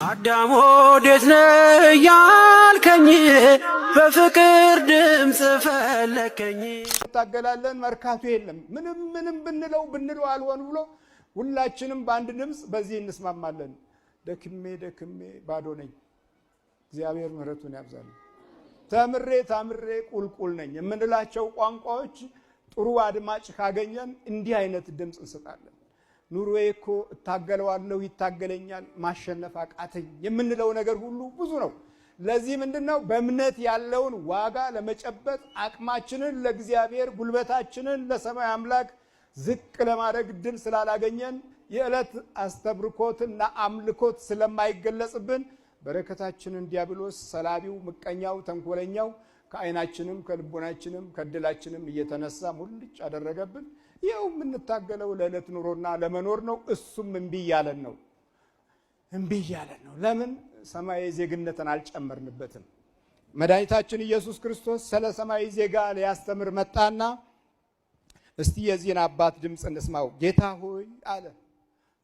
አዳም ወዴት ነህ ያልከኝ በፍቅር ድምጽ ፈለከኝ። ታገላለን መርካቶ የለም ምንም ብንለው አልሆን ብሎ ሁላችንም በአንድ ድምጽ በዚህ እንስማማለን። ደክሜ ባዶ ነኝ። እግዚአብሔር ምህረቱን ያብዛል። ተምሬ ቁልቁል ነኝ የምንላቸው ቋንቋዎች ጥሩ አድማጭ ካገኘን እንዲህ አይነት ድምጽ እንሰጣለን። ኑሮዬ እኮ እታገለዋለሁ ይታገለኛል ማሸነፍ አቃተኝ የምንለው ነገር ሁሉ ብዙ ነው። ለዚህ ምንድነው በእምነት ያለውን ዋጋ ለመጨበጥ አቅማችንን ለእግዚአብሔር ጉልበታችንን ለሰማይ አምላክ ዝቅ ለማድረግ ድል ስላላገኘን የዕለት አስተብርኮትና አምልኮት ስለማይገለጽብን በረከታችንን ዲያብሎስ ሰላቢው ምቀኛው ተንኮለኛው ከአይናችንም ከልቦናችንም ከድላችንም እየተነሳ ሙልጭ አደረገብን። ይሄው የምንታገለው ለዕለት ኑሮና ለመኖር ነው። እሱም እምቢ ያለን ነው። ለምን ሰማያዊ ዜግነትን አልጨመርንበትም? መድኃኒታችን ኢየሱስ ክርስቶስ ስለ ሰማያዊ ዜጋ ሊያስተምር መጣና እስቲ የዚህን አባት ድምጽ እንስማው። ጌታ ሆይ አለ።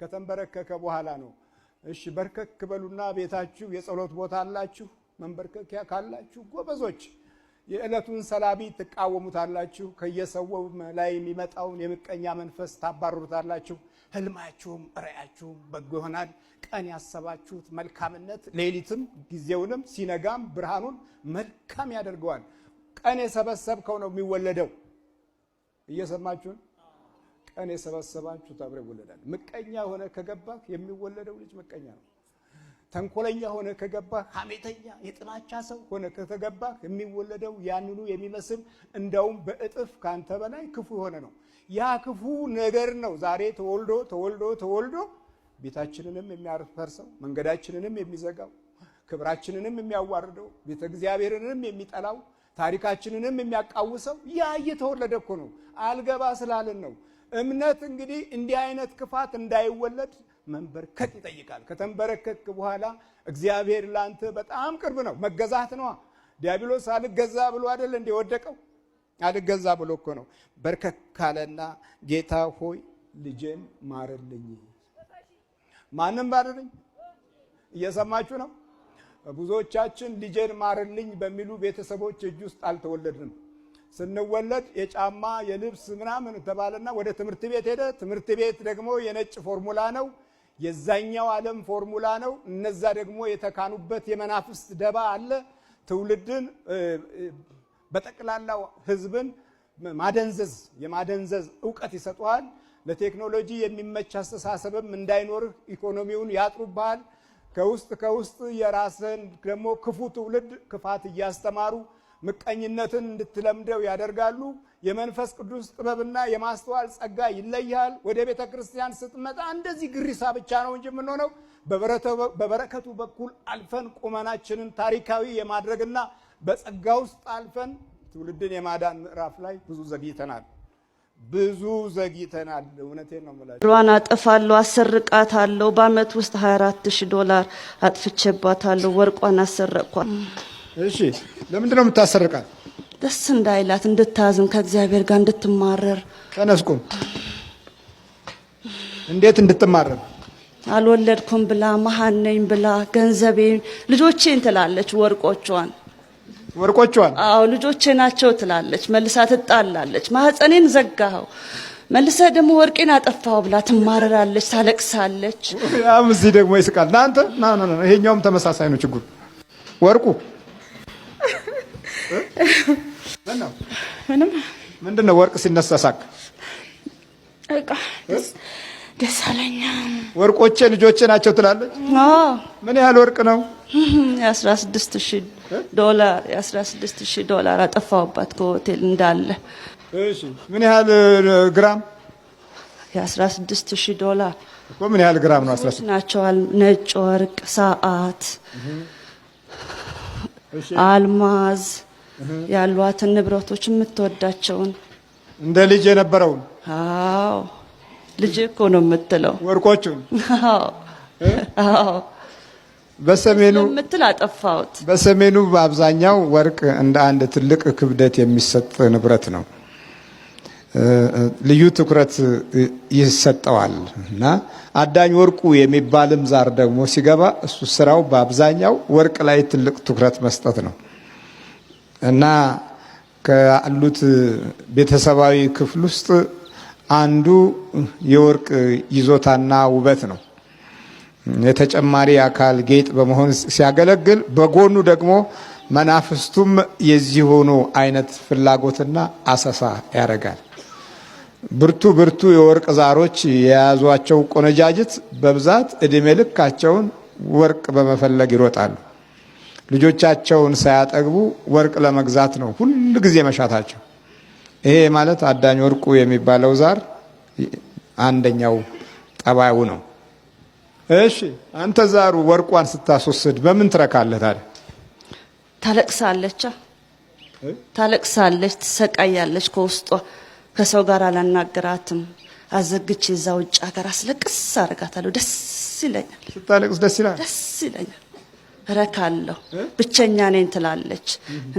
ከተንበረከከ በኋላ ነው። እሺ በርከክ በሉና ቤታችሁ የጸሎት ቦታ አላችሁ፣ መንበርከኪያ ካላችሁ ጎበዞች የዕለቱን ሰላቢ ትቃወሙታላችሁ፣ ከየሰው ላይ የሚመጣውን የምቀኛ መንፈስ ታባርሩታላችሁ፣ ህልማችሁም ራእያችሁም በጎ ይሆናል። ቀን ያሰባችሁት መልካምነት ሌሊትም ጊዜውንም ሲነጋም ብርሃኑን መልካም ያደርገዋል። ቀን የሰበሰብከው ነው የሚወለደው። እየሰማችሁን? ቀን የሰበሰባችሁ አብሮ ይወለዳል። ምቀኛ ሆነ ከገባህ የሚወለደው ልጅ ምቀኛ ነው። ተንኮለኛ ሆነ ከገባህ ሐሜተኛ የጥላቻ ሰው ሆነ ከተገባህ የሚወለደው ያንኑ የሚመስል እንደውም በእጥፍ ካንተ በላይ ክፉ ሆነ ነው። ያ ክፉ ነገር ነው ዛሬ ተወልዶ ቤታችንንም የሚያፈርሰው፣ መንገዳችንንም የሚዘጋው፣ ክብራችንንም የሚያዋርደው፣ ቤተ እግዚአብሔርንም የሚጠላው፣ ታሪካችንንም የሚያቃውሰው ያ እየተወለደ እኮ ነው። አልገባ ስላልን ነው። እምነት እንግዲህ እንዲህ አይነት ክፋት እንዳይወለድ መንበርከክ ይጠይቃል። ከተንበረከክ በኋላ እግዚአብሔር ላንተ በጣም ቅርብ ነው። መገዛት ነው። ዲያብሎስ አልገዛ ብሎ አይደል እንደ ወደቀው? አልገዛ ብሎ እኮ ነው። በርከክ ካለና ጌታ ሆይ ልጄን ማርልኝ። ማንም ባርልኝ? እየሰማችሁ ነው? ብዙዎቻችን ልጄን ማርልኝ በሚሉ ቤተሰቦች እጅ ውስጥ አልተወለድንም። ስንወለድ የጫማ የልብስ ምናምን ተባለና ወደ ትምህርት ቤት ሄደ። ትምህርት ቤት ደግሞ የነጭ ፎርሙላ ነው፣ የዛኛው ዓለም ፎርሙላ ነው። እነዛ ደግሞ የተካኑበት የመናፍስት ደባ አለ። ትውልድን በጠቅላላው ህዝብን የማደንዘዝ ዕውቀት ይሰጡሃል። ለቴክኖሎጂ የሚመች አስተሳሰብም እንዳይኖርህ ኢኮኖሚውን ያጥሩብሃል። ከውስጥ የራስን ደግሞ ክፉ ትውልድ ክፋት እያስተማሩ ምቀኝነትን እንድትለምደው ያደርጋሉ። የመንፈስ ቅዱስ ጥበብና የማስተዋል ጸጋ ይለያል። ወደ ቤተ ክርስቲያን ስትመጣ እንደዚህ ግሪሳ ብቻ ነው እንጂ የምንሆነው በበረከቱ በኩል አልፈን ቁመናችንን ታሪካዊ የማድረግና በጸጋ ውስጥ አልፈን ትውልድን የማዳን ምዕራፍ ላይ ብዙ ዘግይተናል። እውነቴን ነው የምላችሁ። ሯን አጠፋለሁ፣ አሰርቃታለሁ። በአመት ውስጥ $24,000 አጥፍቼባታለሁ። ወርቋን አሰረቅኳት። እሺ ለምንድን ነው የምታሰርቃት? ደስ እንዳይላት፣ እንድታዝን፣ ከእግዚአብሔር ጋር እንድትማረር። ተነስኩም እንዴት እንድትማረር? አልወለድኩም ብላ መሃን ነኝ ብላ ገንዘቤን ልጆቼን ትላለች። ወርቆቿን አዎ ልጆቼ ናቸው ትላለች። መልሳ ትጣላለች። ማህፀኔን ዘጋኸው መልሰ ደግሞ ወርቄን አጠፋው ብላ ትማረራለች፣ ታለቅሳለች። ያም እዚህ ደግሞ ይስቃል። ናንተ ና ይሄኛውም ተመሳሳይ ነው ችግሩ። ወርቁ ምንድነው? ወርቅ ሲነሳ ሳቅ በቃ ደስ አለኝ። ወርቆቼ ልጆቼ ናቸው ትላለች። ምን ያህል ወርቅ ነው? $16,000 አጠፋውባት ከሆቴል እንዳለ። እሺ ምን ያህል ግራም? $16,000 እኮ ምን ያህል ግራም ነው? 16 ናቸው። ነጭ ወርቅ፣ ሰዓት፣ አልማዝ ያሏትን ንብረቶች የምትወዳቸውን እንደ ልጅ የነበረውን። አዎ ልጅ እኮ ነው የምትለው ወርቆቹን። አዎ በሰሜኑ የምትል አጠፋሁት። በሰሜኑ በአብዛኛው ወርቅ እንደ አንድ ትልቅ ክብደት የሚሰጥ ንብረት ነው። ልዩ ትኩረት ይሰጠዋል እና አዳኝ ወርቁ የሚባልም ዛር ደግሞ ሲገባ እሱ ስራው በአብዛኛው ወርቅ ላይ ትልቅ ትኩረት መስጠት ነው እና ካሉት ቤተሰባዊ ክፍል ውስጥ አንዱ የወርቅ ይዞታና ውበት ነው። የተጨማሪ አካል ጌጥ በመሆን ሲያገለግል፣ በጎኑ ደግሞ መናፍስቱም የዚሁኑ አይነት ፍላጎትና አሰሳ ያደርጋል። ብርቱ የወርቅ ዛሮች የያዟቸው ቆነጃጅት በብዛት እድሜ ልካቸውን ወርቅ በመፈለግ ይሮጣሉ። ልጆቻቸውን ሳያጠግቡ ወርቅ ለመግዛት ነው ሁል ጊዜ መሻታቸው። ይሄ ማለት አዳኝ ወርቁ የሚባለው ዛር አንደኛው ጠባዩ ነው። እሺ አንተ ዛሩ ወርቋን ስታስወስድ በምን ትረካለህ ታዲያ? ታለቅሳለች፣ ትሰቃያለች ከውስጧ። ከሰው ጋር አላናገራትም። አዘግቼ እዛ ውጭ ሀገር አስለቅስ አረጋታለሁ። ደስ ይለኛል። ስታለቅስ ደስ ይላል። ደስ ይለኛል። እረካለሁ። ብቸኛ ነኝ ትላለች።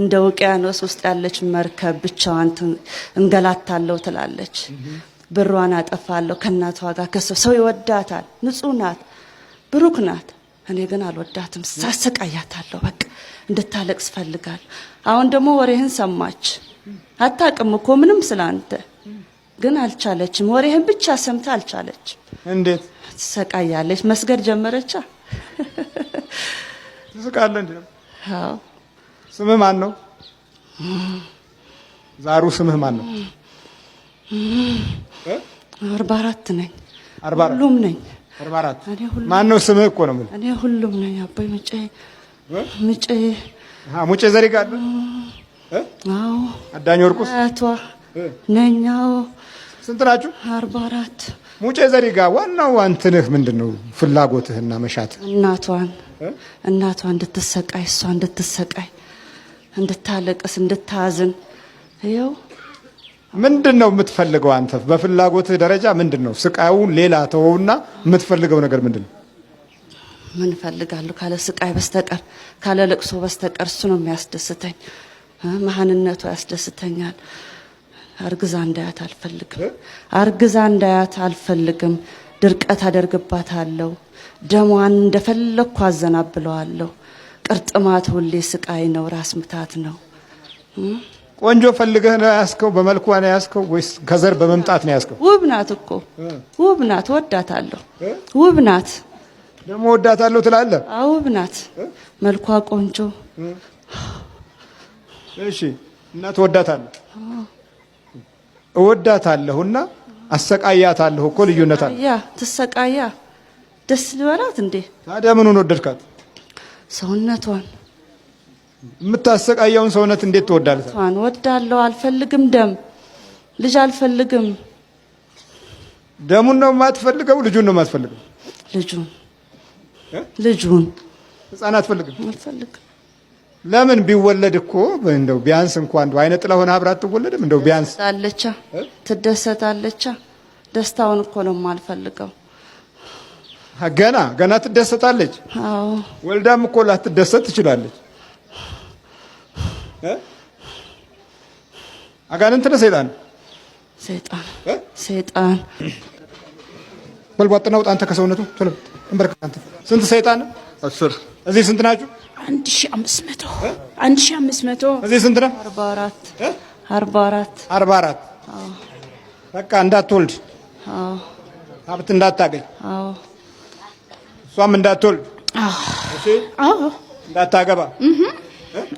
እንደ ውቅያኖስ ውስጥ ያለች መርከብ ብቻዋን እንገላታለሁ ትላለች። ብሯን አጠፋለሁ ከእናቷ ጋር። ሰው ይወዳታል። ንጹህ ናት፣ ብሩክ ናት። እኔ ግን አልወዳትም። ሳሰቃያታለሁ። በቃ እንድታለቅስ ፈልጋል። አሁን ደግሞ ወሬህን ሰማች። አታውቅም እኮ ምንም ስላንተ፣ ግን አልቻለችም። ወሬህን ብቻ ሰምታ አልቻለች። እንዴት ትሰቃያለች። መስገድ ጀመረቻ። ትስቃለህ እንዴ? አዎ። ስምህ ማን ነው? ዛሩ ስምህ ማን ነው? 44 ነኝ። 44 ሁሉም ነኝ። 44 ማን ነው ስምህ እኮ ነው የምልህ። እኔ ሁሉም ነኝ። አባይ ሙጬ ዘሪጋ አለ። አዎ። አዳኝ ወርቁስ አቷ ነኛው። ስንት ናችሁ? 44። ሙጬ ዘሪጋ ዋናው አንተነህ ምንድነው ፍላጎትህና መሻትህ? እናቷን እንድትሰቃይ፣ እሷ እንድትሰቃይ፣ እንድታለቅስ፣ እንድታዝን። ይኸው ምንድነው የምትፈልገው አንተ? በፍላጎትህ ደረጃ ምንድነው? ስቃዩን ሌላ ተወውና የምትፈልገው ነገር ምንድነው? ምን ፈልጋለሁ ካለ ስቃይ በስተቀር ካለ ለቅሶ በስተቀር? እሱ ነው የሚያስደስተኝ። መሃንነቷ ያስደስተኛል። አርግዛ እንዳያት አልፈልግም። ድርቀት አደርግባታለሁ። ደሟን እንደፈለኩ አዘናብለዋለሁ። ቅርጥማት ሁሌ ስቃይ ነው፣ ራስ ምታት ነው። ቆንጆ ፈልገህ ነው ያስከው? በመልኳ ነው ያስከው ወይስ ከዘር በመምጣት ነው ያስከው? ውብ ናት እኮ ውብ ናት። ወዳታለሁ። ውብ ናት ደግሞ ወዳታለሁ ትላለህ? አዎ ውብ ናት። መልኳ ቆንጆ። እሺ እና ትወዳታለህ? እወዳታለሁና አሰቃያታለሁ እኮ ልዩነት አለ። ትሰቃያ ደስ ሊበላት እንዴ? ታዲያ ምኑን ወደድካት? ሰውነቷን። የምታሰቃየውን ሰውነት እንዴት ትወዳለህ? ወዳለሁ። አልፈልግም ደም፣ ልጅ አልፈልግም። ደሙን ነው የማትፈልገው? ልጁን ነው የማትፈልገው? ልጁን። ህፃን አትፈልግም? አልፈልግም። ለምን? ቢወለድ እኮ እንደው ቢያንስ እንኳን አይነ ጥላ ሆነ አብራት ትወለድም? እንደው ቢያንስ ትደሰታለች። ደስታውን እኮ ነው የማልፈልገው። ገና ትደሰታለች። አዎ። ወልዳም እኮ ላትደሰት ትችላለች። አጋንንት ነው ሰይጣን? ሰይጣን በልቧጥና ውጣ አንተ ከሰውነቱ ቶሎ እንበርክ። አንተ ስንት ሰይጣን? 10። እዚህ ስንት ናችሁ? 1500 እዚህ ስንት ነው? 44 አዎ። በቃ እንዳትወልድ። አዎ። ሀብት እንዳታገኝ። አዎ። እሷም እንዳትወልድ። አዎ። አዎ። እንዳታገባ።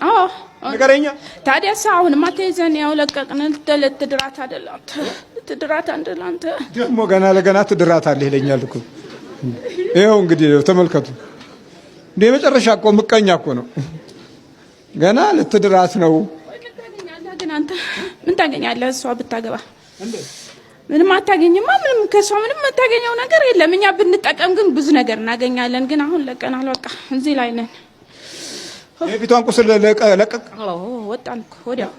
አዎ። ነገረኛ። ታዲያስ አሁንማ ተይዘን ያው ለቀቅን። ልትድራት አይደለም አንተ ደግሞ ገና ለገና ትድራታለህ ይለኛል እኮ። ይኸው እንግዲህ ተመልከቱ። እንደ መጨረሻ እኮ ምቀኛ እኮ ነው። ገና ልትድራት ነው። ግን አንተ ምን ታገኛለህ? እሷ ብታገባ ምንም አታገኝማ። ምንም ከሷ ምንም የምታገኘው ነገር የለም። እኛ ብንጠቀም ግን ብዙ ነገር እናገኛለን። ግን አሁን ለቀናል። በቃ እዚህ ላይ ነን። የፊቷን ቁስል ለቀቅ። ወጣን እኮ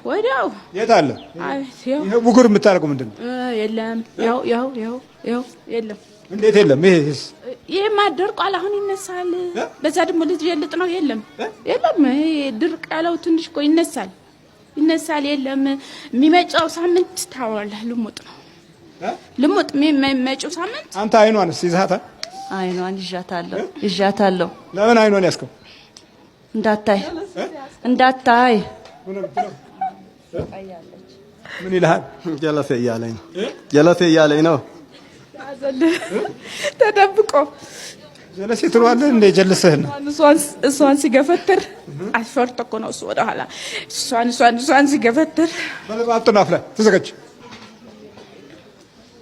ወዲያው። የት አለ? ይሄ ቡጉር የምታደርገው ምንድን ነው? የለም። ያው የለም። እንዴት የለም? ይሄ ማደርቋል። አሁን ይነሳል። በዛ ደግሞ ልጅ የልጥ ነው። የለም። ይሄ ድርቅ ያለው ትንሽ እኮ ይነሳል። ይነሳል የለም የሚመጫው ሳምንት ታወራለህ ልሙጥ ነው ልሙጥ የሚመጫው ሳምንት አንተ አይኗንስ ይዛታል አይኗን ይዣታለሁ ለምን አይኗን ያስከው እንዳታይ ምን ይልሃል ጀለሴ እያለኝ ነው ተደብቆ ጀለሴ ትሏለህ እንደ ጀለሰህና እሷን ሲገፈትር አፈርቶ እኮ ነው እሱ ወደ ኋላ እሷን ሲገፈትር በለባጥና አፍላ ተዘጋጅ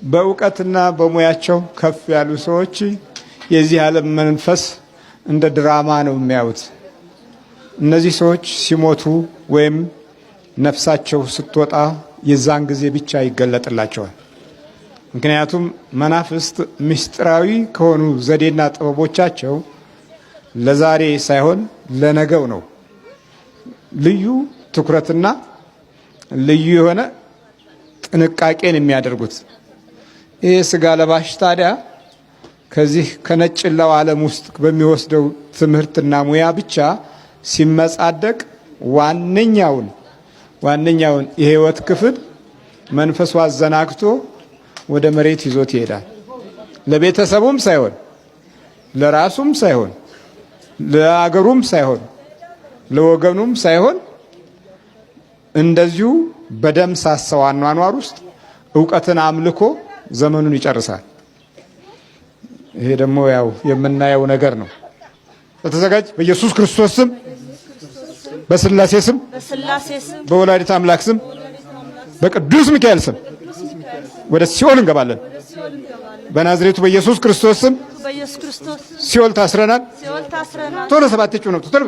በእውቀትና በሙያቸው ከፍ ያሉ ሰዎች የዚህ ዓለም መንፈስ እንደ ድራማ ነው የሚያዩት እነዚህ ሰዎች ሲሞቱ ወይም ነፍሳቸው ስትወጣ የዛን ጊዜ ብቻ ይገለጥላቸዋል ምክንያቱም መናፍስት ምስጢራዊ ከሆኑ ዘዴና ጥበቦቻቸው ለዛሬ ሳይሆን ለነገው ነው ልዩ ትኩረትና ልዩ የሆነ ጥንቃቄን የሚያደርጉት ይሄ ስጋ ለባሽ ታዲያ ከዚህ ከነጭላው ዓለም ውስጥ በሚወስደው ትምህርትና ሙያ ብቻ ሲመጻደቅ ዋነኛውን የህይወት ክፍል መንፈሱ አዘናግቶ ወደ መሬት ይዞት ይሄዳል ለቤተሰቡም ሳይሆን ለራሱም ሳይሆን ለአገሩም ሳይሆን ለወገኑም ሳይሆን እንደዚሁ በደም ሳሰው አኗኗር ውስጥ ዕውቀትን አምልኮ ዘመኑን ይጨርሳል ይሄ ደግሞ ያው የምናየው ነገር ነው ተዘጋጅ በኢየሱስ ክርስቶስ ስም በስላሴ ስም በወላዲተ አምላክ ስም በቅዱስ ሚካኤል ስም ወደ ሲኦል እንገባለን በናዝሬቱ በኢየሱስ ክርስቶስ ስም ሲኦል ታስረናል ቶሎ ሰባቴቹ ነው ቶሎ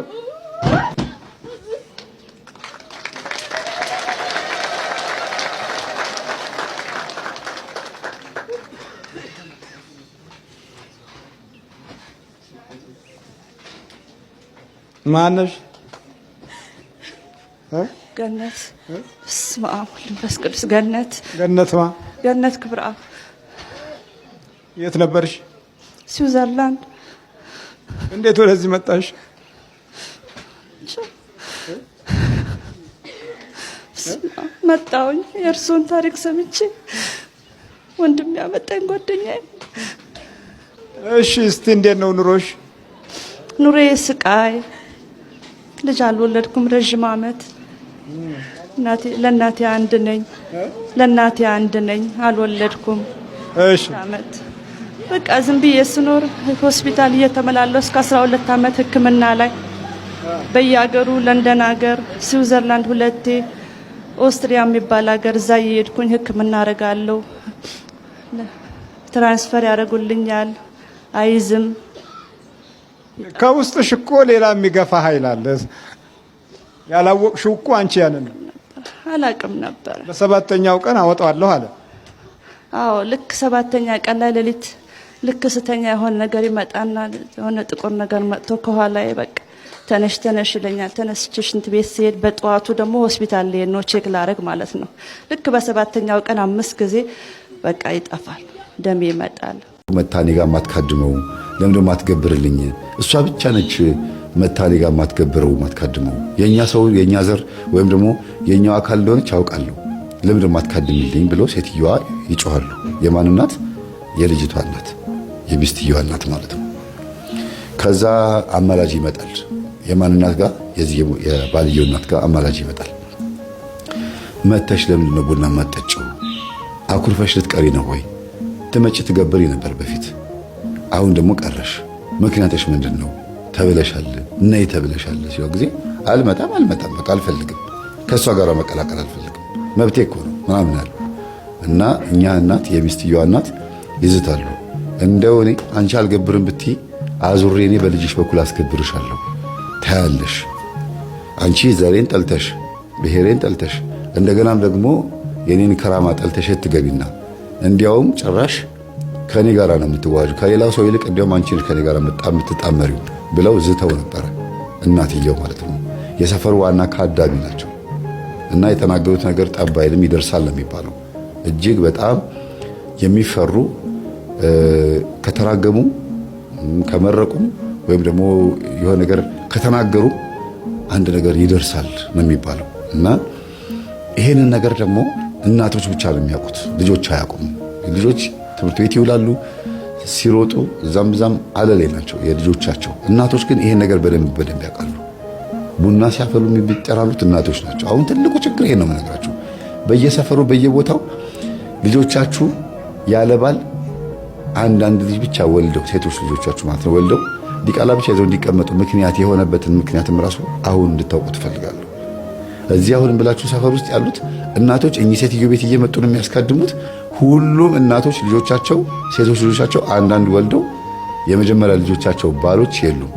ማነሽ ገነት ስማ ወልንፈስ ቅዱስ ገነት ክብራ የት ነበርሽ ስዊዘርላንድ እንዴት ወደዚህ መጣሽ መጣሁኝ የእርሱን ታሪክ ሰምቼ ወንድም ያመጣኝ ጓደኛዬ እሺ እስቲ እንዴት ነው ኑሮሽ ኑሬ ስቃይ ልጅ አልወለድኩም ረጅም ዓመት ለእናቴ አንድ ነኝ አልወለድኩም እሺ ዓመት በቃ ዝም ብዬ ስኖር ሆስፒታል እየተመላለስኩ 12 ዓመት ህክምና ላይ በየአገሩ ለንደን ሀገር ስዊዘርላንድ ሁለቴ ኦስትሪያ የሚባል ሀገር እዛ እየሄድኩኝ ህክምና አረጋለሁ ትራንስፈር ያደርጉልኛል አይዝም ከውስጥሽ እኮ ሌላ የሚገፋ ኃይል አለ ያላወቅሽው እኮ አንቺ ያንን አላቅም ነበር በሰባተኛው ቀን አወጣዋለሁ አለ አዎ ልክ ሰባተኛ ቀን ላይ ሌሊት ልክ ስተኛ የሆነ ነገር ይመጣና የሆነ ጥቁር ነገር መጥቶ ከኋላዬ በቃ ተነሽ ይለኛል ተነስቼ ሽንት ቤት ሲሄድ በጠዋቱ ደግሞ ሆስፒታል ላይ ነው ቼክ ላረግ ማለት ነው ልክ በሰባተኛው ቀን 5 ጊዜ በቃ ይጠፋል ደም ይመጣል መታኔ ጋር ማትካድመው ለምን ደሞ ማትገብርልኝ እሷ ብቻ ነች መታኔ ጋር ማትገብረው ማትካድመው የኛ ሰው የኛ ዘር ወይም ደግሞ የኛው አካል እንደሆነች ያውቃለሁ ለምን ደሞ ማትካድምልኝ ብሎ ሴትየዋ ይጮሃሉ የማን እናት የልጅቷ እናት የሚስትየዋ እናት ማለት ነው ከዛ አማላጅ ይመጣል የማን እናት ጋር የባልየው እናት ጋር አማላጅ ይመጣል መተሽ ለምን ነው ቡና ማጠጭው አኩርፈሽ ልትቀሪ ነው ወይ ተመጭ ትገብሪ ነበር በፊት አሁን ደግሞ ቀረሽ ምክንያትሽ ምንድነው ተብለሻል ነይ ተብለሻል ሲው ጊዜ አልመጣም በቃ አልፈልግም ከሷ ጋር መቀላቀል አልፈልግም መብቴ እኮ ነው ምናምን አለ እና እኛ እናት የሚስትየዋ እናት ይዝታሉ እንደው እኔ አንቺ አልገብርም ብትይ አዙሬ እኔ በልጅሽ በኩል አስገብርሻለሁ ታያለሽ አንቺ ዘሬን ጠልተሽ ብሔሬን ጠልተሽ እንደገናም ደግሞ የኔን ከራማ ጠልተሽ ትገቢና እንዲያውም ጭራሽ ከኔ ጋር ነው የምትዋጁ ከሌላው ሰው ይልቅ እንደውም አንቺ ከኔ ጋር የምትጣመሪው ብለው ዝተው ነበር እናትየው ማለት ነው የሰፈሩ ዋና ካዳሚ ናቸው እና የተናገሩት ነገር ጠባይልም ይደርሳል ነው የሚባለው እጅግ በጣም የሚፈሩ ከተራገሙ ከመረቁም ወይም ደግሞ የሆነ ነገር ከተናገሩ አንድ ነገር ይደርሳል ነው የሚባለው እና ይሄንን ነገር ደግሞ እናቶች ብቻ ነው የሚያውቁት፣ ልጆች አያውቁም። ልጆች ትምህርት ቤት ይውላሉ፣ ሲሮጡ እዛም አለሌ ናቸው የልጆቻቸው። እናቶች ግን ይሄን ነገር በደንብ ያውቃሉ። ቡና ሲያፈሉ የሚጠራሉት እናቶች ናቸው። አሁን ትልቁ ችግር ይሄን ነው የምነግራችሁ። በየሰፈሩ በየቦታው ልጆቻችሁ ያለ ባል አንዳንድ ልጅ ብቻ ወልደው፣ ሴቶች ልጆቻችሁ ማለት ነው ወልደው ዲቃላ ብቻ ይዘው እንዲቀመጡ ምክንያት የሆነበትን ምክንያትም ራሱ አሁን እንድታውቁ ትፈልጋለሁ። እዚህ አሁን ብላችሁ ሰፈር ውስጥ ያሉት እናቶች እኚህ ሴትዮ ቤት እየመጡ ነው የሚያስካድሙት። ሁሉም እናቶች ልጆቻቸው፣ ሴቶች ልጆቻቸው አንዳንድ ወልደው የመጀመሪያ ልጆቻቸው ባሎች የሉም፣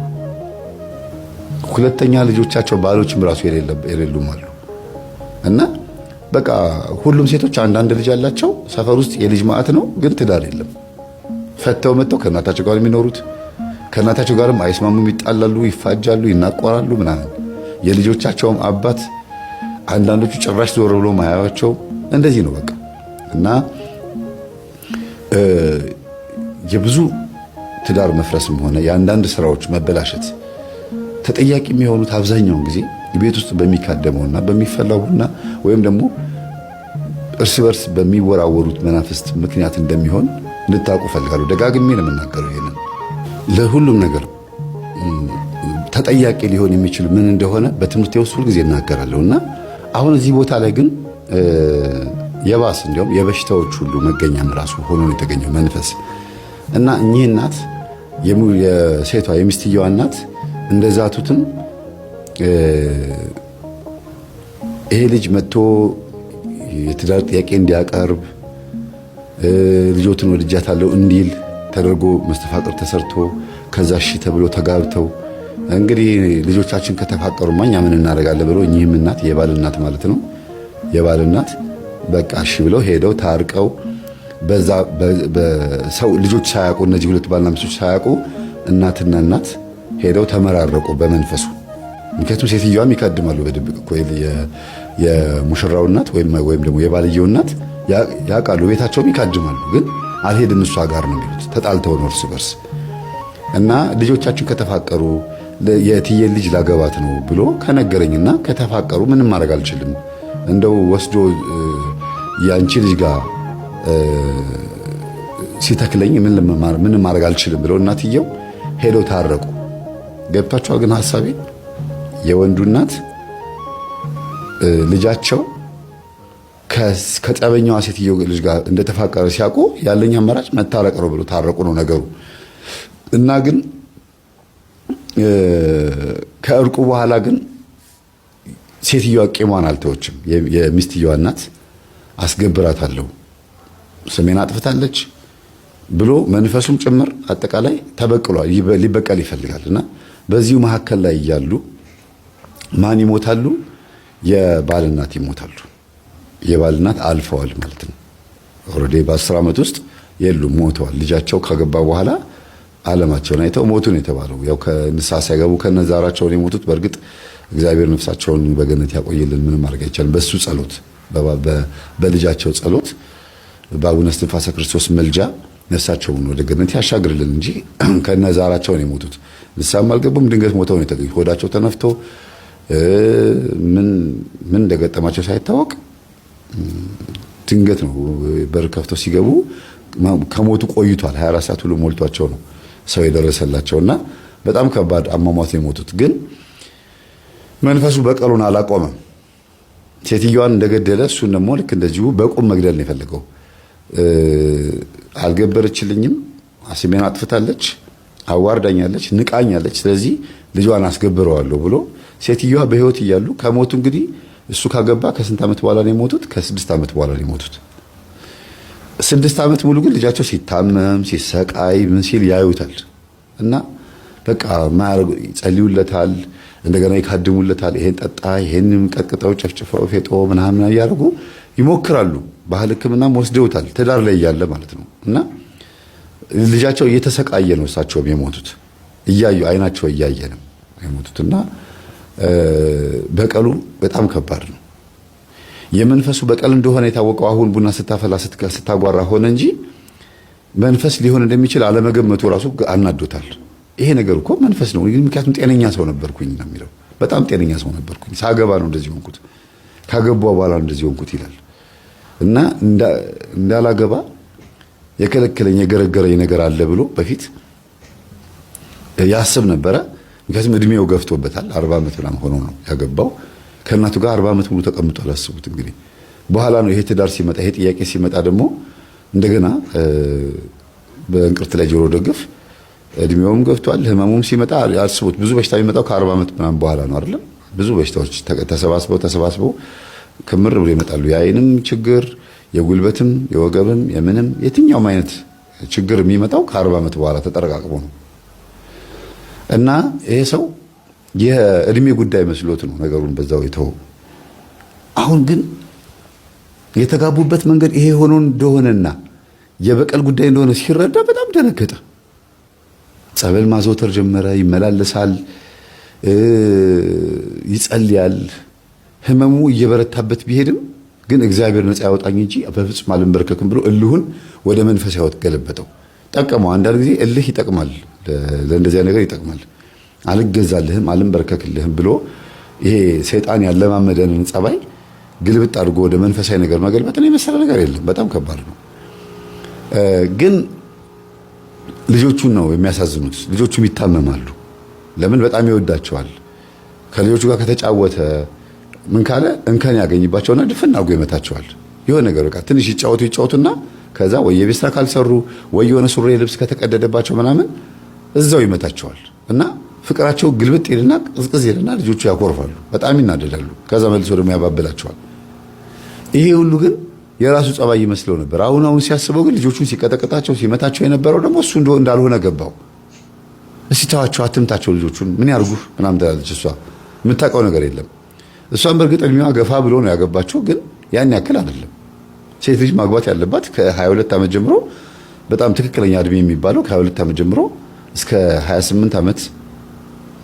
ሁለተኛ ልጆቻቸው ባሎችም ራሱ የሌሉም አሉ። እና በቃ ሁሉም ሴቶች አንዳንድ ልጅ ያላቸው ሰፈር ውስጥ የልጅ ማዕት ነው፣ ግን ትዳር የለም። ፈተው መጥተው ከእናታቸው ጋር የሚኖሩት ከእናታቸው ጋርም አይስማሙም፣ ይጣላሉ፣ ይፋጃሉ፣ ይናቆራሉ ምናምን። የልጆቻቸውም አባት አንዳንዶቹ ጭራሽ ዞር ብሎ ማያቸው እንደዚህ ነው በቃ። እና የብዙ ትዳር መፍረስም ሆነ የአንዳንድ ስራዎች መበላሸት ተጠያቂ የሚሆኑት አብዛኛውን ጊዜ ቤት ውስጥ በሚካደመውና በሚፈላው ቡና ወይም ደግሞ እርስ በርስ በሚወራወሩት መናፍስት ምክንያት እንደሚሆን እንድታውቁ ፈልጋለሁ። ደጋግሜ ነው የምናገረው ይሄንን። ለሁሉም ነገር ተጠያቂ ሊሆን የሚችል ምን እንደሆነ በትምህርቴ ውስጥ ሁልጊዜ እናገራለሁ። እና አሁን እዚህ ቦታ ላይ ግን የባስ እንዲያውም የበሽታዎች ሁሉ መገኛም ራሱ ሆኖ ነው የተገኘው መንፈስ። እና እኚህ እናት የሴቷ የሚስትየዋ እናት እንደዛቱትም ይሄ ልጅ መጥቶ የትዳር ጥያቄ እንዲያቀርብ ልጆትን ወድጃታለሁ እንዲል ተደርጎ መስተፋቅር ተሰርቶ ከዛ እሺ ተብሎ ተጋብተው እንግዲህ ልጆቻችን ከተፋቀሩማ እኛ ምን እናደርጋለን ብሎ እኚህም እናት የባል እናት ማለት ነው የባል እናት በቃ እሺ ብለው ሄደው ታርቀው በዛ በሰው ልጆች ሳያውቁ እነዚህ ሁለት ባልና ሚስቶች ሳያውቁ እናትና እናት ሄደው ተመራረቁ በመንፈሱ። ምክንያቱም ሴትዮዋም ይቀድማሉ በድብቅ እኮ የሙሽራው እናት ወይም ደግሞ የባልየው እናት ያውቃሉ፣ ቤታቸውም ይቀድማሉ። ግን አልሄድም እሷ ጋር ነው የሚሉት፣ ተጣልተው ነው እርስ በርስ። እና ልጆቻችን ከተፋቀሩ የትዬ ልጅ ላገባት ነው ብሎ ከነገረኝና ከተፋቀሩ ምንም ማድረግ አልችልም፣ እንደው ወስዶ ያንቺ ልጅ ጋር ሲተክለኝ ምንም ማድረግ አልችልም ብለው እናትየው ሄደው ታረቁ። ገብታችኋል? ግን ሐሳቤ የወንዱ እናት ልጃቸው ከጠበኛዋ ሴትዮ ልጅ ጋር እንደተፋቀረ ሲያውቁ ያለኝ አማራጭ መታረቅ ነው ብሎ ታረቁ ነው ነገሩ። እና ግን ከእርቁ በኋላ ግን ሴትዮዋ ቂሟን አልተወችም። የሚስትየዋ እናት አስገብራታለሁ፣ ስሜን አጥፍታለች ብሎ መንፈሱም ጭምር አጠቃላይ ተበቅሏል፣ ሊበቀል ይፈልጋል። እና በዚሁ መካከል ላይ እያሉ ማን ይሞታሉ? የባል እናት ይሞታሉ። የባል እናት አልፈዋል ማለት ነው። ኦልሬዲ በ10 ዓመት ውስጥ የሉም፣ ሞተዋል። ልጃቸው ካገባ በኋላ ዓለማቸውን አይተው ሞቱ ነው የተባለው። ያው ከንስሐ ሳይገቡ ከነዛራቸው ነው የሞቱት። በእርግጥ እግዚአብሔር ነፍሳቸውን በገነት ያቆይልን፣ ምንም ማድረግ አይቻልም። በሱ ጸሎት፣ በልጃቸው ጸሎት፣ በአቡነ እስትንፋሰ ክርስቶስ መልጃ ነፍሳቸውን ወደ ገነት ያሻግርልን እንጂ ከነዛራቸው ነው የሞቱት። ንስሐም አልገቡም፣ ድንገት ሞተው ነው የተገኙት። ሆዳቸው ተነፍቶ ምን እንደገጠማቸው ሳይታወቅ ድንገት ነው በር ከፍተው ሲገቡ ከሞቱ ቆይቷል። 24 ሰዓት ሁሉ ሞልቷቸው ነው ሰው የደረሰላቸውና በጣም ከባድ አሟሟት ነው የሞቱት። ግን መንፈሱ በቀሉን አላቆመም። ሴትዮዋን እንደገደለ እሱን ደግሞ ልክ እንደዚሁ በቁም መግደል ነው የፈለገው። አልገበረችልኝም፣ ስሜን አጥፍታለች፣ አዋርዳኛለች፣ ንቃኛለች፣ ስለዚህ ልጇን አስገብረዋለሁ ብሎ ሴትዮዋ በህይወት እያሉ ከሞቱ እንግዲህ እሱ ካገባ ከስንት ዓመት በኋላ ነው የሞቱት? ከ6 ዓመት በኋላ ነው የሞቱት። 6 ዓመት ሙሉ ግን ልጃቸው ሲታመም ሲሰቃይ ምን ሲል ያዩታል። እና በቃ ማያረጉ ይጸልዩለታል፣ እንደገና ይካድሙለታል። ይሄን ጠጣ፣ ይሄንም ቀጥቅጠው ጨፍጭፈው ፌጦ ምናምን ያያርጉ ይሞክራሉ። ባህል ሕክምናም ወስደውታል፣ ትዳር ላይ እያለ ማለት ነው። እና ልጃቸው እየተሰቃየ ነው እሳቸውም የሞቱት፣ እያዩ አይናቸው እያየ ነው የሞቱት። እና በቀሉ በጣም ከባድ ነው። የመንፈሱ በቀል እንደሆነ የታወቀው አሁን ቡና ስታፈላ ስታጓራ ሆነ እንጂ መንፈስ ሊሆን እንደሚችል አለመገመቱ ራሱ አናዶታል። ይሄ ነገር እኮ መንፈስ ነው። ምክንያቱም ጤነኛ ሰው ነበርኩኝ ነው የሚለው። በጣም ጤነኛ ሰው ነበርኩኝ፣ ሳገባ ነው እንደዚህ ሆንኩት። ካገባው በኋላ እንደዚህ ሆንኩት ይላል። እና እንዳላገባ የከለከለኝ የገረገረኝ ነገር አለ ብሎ በፊት ያስብ ነበረ። ምክንያቱም እድሜው ገፍቶበታል። 40 ዓመት ምናምን ሆኖ ነው ያገባው። ከእናቱ ጋር 40 ዓመት ሙሉ ተቀምጧል። አስቡት እንግዲህ። በኋላ ነው ይሄ ትዳር ሲመጣ ይሄ ጥያቄ ሲመጣ ደግሞ እንደገና በእንቅርት ላይ ጆሮ ደግፍ እድሜውም ገፍቷል። ህመሙም ሲመጣ አስቡት። ብዙ በሽታ የሚመጣው ከ40 ዓመት ምናምን በኋላ ነው አይደል? ብዙ በሽታዎች ተሰባስበው ክምር ብሎ ይመጣሉ። የአይንም ችግር፣ የጉልበትም፣ የወገብም፣ የምንም የትኛውም አይነት ችግር የሚመጣው ከ40 ዓመት በኋላ ተጠረቃቅሞ ነው። እና ይሄ ሰው የእድሜ ጉዳይ መስሎት ነው ነገሩን በዛው የተው። አሁን ግን የተጋቡበት መንገድ ይሄ ሆኖ እንደሆነና የበቀል ጉዳይ እንደሆነ ሲረዳ በጣም ደነገጠ። ጸበል ማዘውተር ጀመረ። ይመላለሳል፣ ይጸልያል። ህመሙ እየበረታበት ቢሄድም ግን እግዚአብሔር ነፃ ያወጣኝ እንጂ በፍጹም አልንበረከክም ብሎ እልሁን ወደ መንፈስ ያወጥ ገለበጠው። ጠቀመው። አንዳንድ ጊዜ እልህ ይጠቅማል፣ ለእንደዚያ ነገር ይጠቅማል። አልገዛልህም፣ አልንበረከክልህም ብሎ ይሄ ሰይጣን ያለማመደንን ጸባይ ግልብጥ አድርጎ ወደ መንፈሳዊ ነገር መገልበጥን የመሰለ ነገር የለም። በጣም ከባድ ነው። ግን ልጆቹን ነው የሚያሳዝኑት። ልጆቹም ይታመማሉ። ለምን? በጣም ይወዳቸዋል። ከልጆቹ ጋር ከተጫወተ ምን ካለ እንከን ያገኝባቸውና ድፍን አድርጎ ይመታቸዋል። የሆነ ነገር በቃ ትንሽ ይጫወቱና ከዛ ወይ የቤት ስራ ካልሰሩ ወይ የሆነ ሱሪ ልብስ ከተቀደደባቸው ምናምን እዛው ይመታቸዋል። እና ፍቅራቸው ግልብጥ ይልና ቅዝቅዝ ይልና ልጆቹ ያኮርፋሉ፣ በጣም ይናደዳሉ። ከዛ መልሶ ደግሞ ያባብላቸዋል። ይሄ ሁሉ ግን የራሱ ጸባይ ይመስለው ነበር። አሁን ሲያስበው ግን ልጆቹን ሲቀጠቅጣቸው ሲመታቸው የነበረው ደግሞ እሱ እንዳልሆነ ገባው። እስቲ ተዋቸው፣ አትምታቸው ልጆቹን፣ ምን ያርጉ ምናምን ትላለች እሷ። የምታውቀው ነገር የለም። እሷን በእርግጥ እድሜዋ ገፋ ብሎ ነው ያገባቸው፣ ግን ያን ያክል አይደለም። ሴት ልጅ ማግባት ያለባት ከ22 ዓመት ጀምሮ በጣም ትክክለኛ እድሜ የሚባለው ከ22 ዓመት ጀምሮ እስከ 28 ዓመት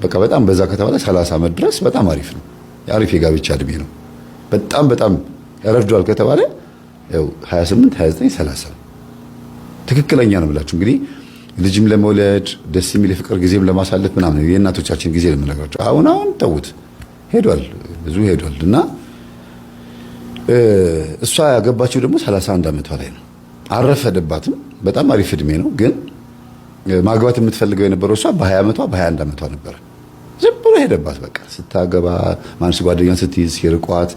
በቃ በጣም በዛ ከተባለ 30 ዓመት ድረስ በጣም አሪፍ ነው። አሪፍ የጋብቻ እድሜ ነው። በጣም ረፍዷል ከተባለ ያው 28፣ 29፣ 30 ትክክለኛ ነው ብላችሁ እንግዲህ ልጅም ለመውለድ ደስ የሚል የፍቅር ጊዜም ለማሳለፍ ምናምን የእናቶቻችን ጊዜ ለምንነግራቸው አሁን ተውት ሄዷል፣ ብዙ ሄዷል። እና እሷ ያገባችው ደግሞ 31 ዓመቷ ላይ ነው። አረፈደባትም። በጣም አሪፍ እድሜ ነው። ግን ማግባት የምትፈልገው የነበረው እሷ በ20 ዓመቷ በ21 ዓመቷ ነበር። ዝም ብሎ ሄደባት። በቃ ስታገባ ማንስ ጓደኛን ስትይዝ ሲርቋት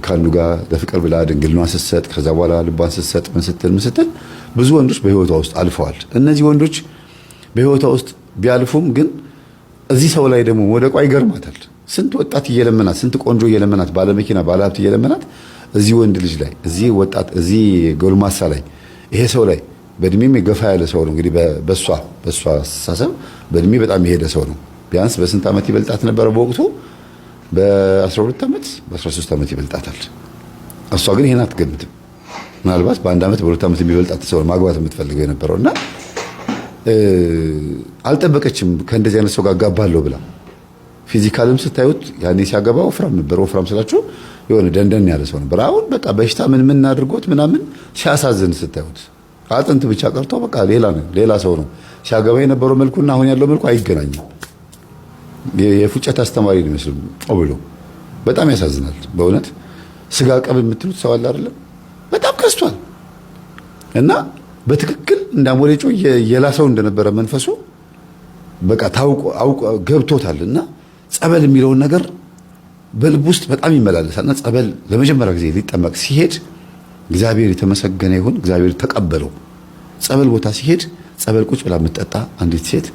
ከአንዱ ጋር ለፍቅር ብላ ድንግልናዋን ስትሰጥ ከዛ በኋላ ልቧን ስትሰጥ ምን ስትል ብዙ ወንዶች በህይወቷ ውስጥ አልፈዋል። እነዚህ ወንዶች በህይወቷ ውስጥ ቢያልፉም ግን እዚህ ሰው ላይ ደግሞ ወደቋ ይገርማታል። ስንት ወጣት እየለመናት፣ ስንት ቆንጆ እየለመናት፣ ባለመኪና ባለሀብት እየለመናት እዚህ ወንድ ልጅ ላይ እዚህ ወጣት እዚህ ጎልማሳ ላይ ይሄ ሰው ላይ በእድሜም የገፋ ያለ ሰው ነው እንግዲህ በሷ አስተሳሰብ በእድሜ በጣም የሄደ ሰው ነው። ቢያንስ በስንት ዓመት ይበልጣት ነበረ በወቅቱ? በ12 ዓመት በ13 ዓመት ይበልጣታል። እሷ ግን ይሄን አትገምትም። ምናልባት በአንድ ዓመት በሁለት ዓመት የሚበልጣት ሰው ማግባት የምትፈልገው የነበረውና አልጠበቀችም ከእንደዚህ አይነት ሰው ጋር ጋባለሁ ብላ። ፊዚካልም ስታዩት ያኔ ሲያገባ ወፍራም ነበር። ወፍራም ስላችሁ የሆነ ደንደን ያለ ሰው ነበር። አሁን በቃ በሽታ ምን አድርጎት ምናምን ሲያሳዝን ስታዩት አጥንት ብቻ ቀርቶ በቃ ሌላ ሰው ነው። ሲያገባ የነበረው መልኩና አሁን ያለው መልኩ አይገናኝም። የፉጨት አስተማሪ ነው መስሉ ብሎ በጣም ያሳዝናል በእውነት። ስጋ ቀብ የምትሉት ሰው አለ አይደለም? በጣም ከስቷል። እና በትክክል እንዳሞሌጮ የላሰው እንደነበረ መንፈሱ በቃ አውቆ ገብቶታልና ጸበል የሚለውን ነገር በልብ ውስጥ በጣም ይመላለሳልና ጸበል ለመጀመሪያ ጊዜ ሊጠመቅ ሲሄድ እግዚአብሔር የተመሰገነ ይሁን፣ እግዚአብሔር ተቀበለው። ጸበል ቦታ ሲሄድ ጸበል ቁጭ ብላ የምትጠጣ አንዲት ሴት